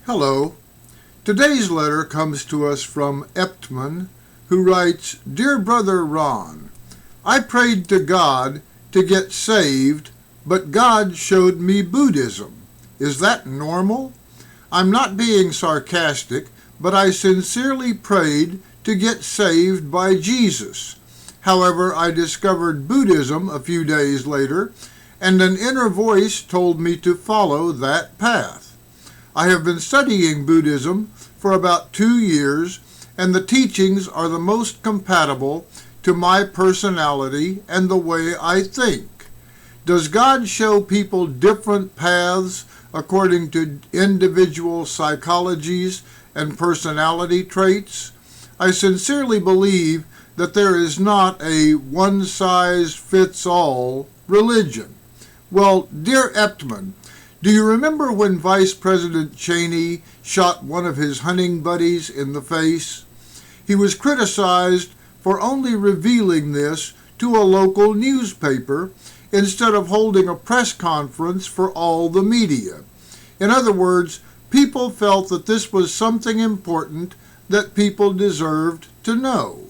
Hello. Today's letter comes to us from Eptman, who writes, Dear Brother Ron, I prayed to God to get saved, but God showed me Buddhism. Is that normal? I'm not being sarcastic, but I sincerely prayed to get saved by Jesus. However, I discovered Buddhism a few days later, and an inner voice told me to follow that path. I have been studying Buddhism for about 2 years, and the teachings are the most compatible to my personality and the way I think. Does God show people different paths according to individual psychologies and personality traits? I sincerely believe that there is not a one-size-fits-all religion. Well, dear Eptman, do you remember when Vice President Cheney shot one of his hunting buddies in the face? He was criticized for only revealing this to a local newspaper instead of holding a press conference for all the media. In other words, people felt that this was something important that people deserved to know.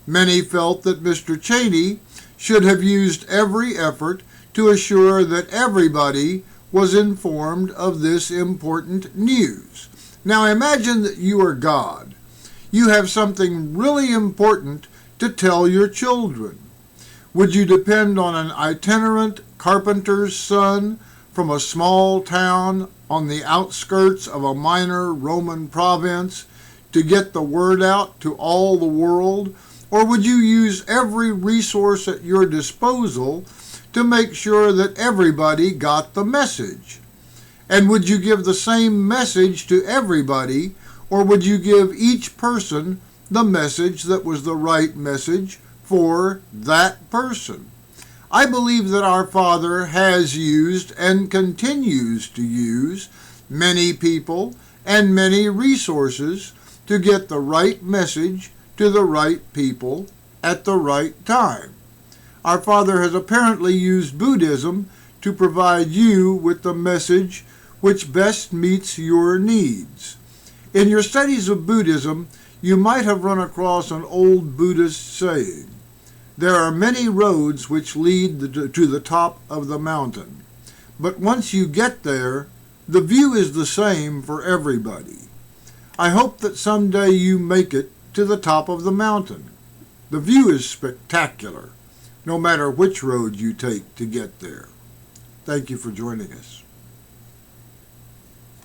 Many felt that Mr. Cheney should have used every effort to assure that everybody was informed of this important news. Now imagine that you are God. You have something really important to tell your children. Would you depend on an itinerant carpenter's son from a small town on the outskirts of a minor Roman province to get the word out to all the world? Or would you use every resource at your disposal to make sure that everybody got the message? And would you give the same message to everybody, or would you give each person the message that was the right message for that person? I believe that our Father has used and continues to use many people and many resources to get the right message to the right people at the right time. Our Father has apparently used Buddhism to provide you with the message which best meets your needs. In your studies of Buddhism, you might have run across an old Buddhist saying, There are many roads which lead to the top of the mountain, but once you get there, the view is the same for everybody. I hope that someday you make it to the top of the mountain. The view is spectacular, no matter which road you take to get there. Thank you for joining us.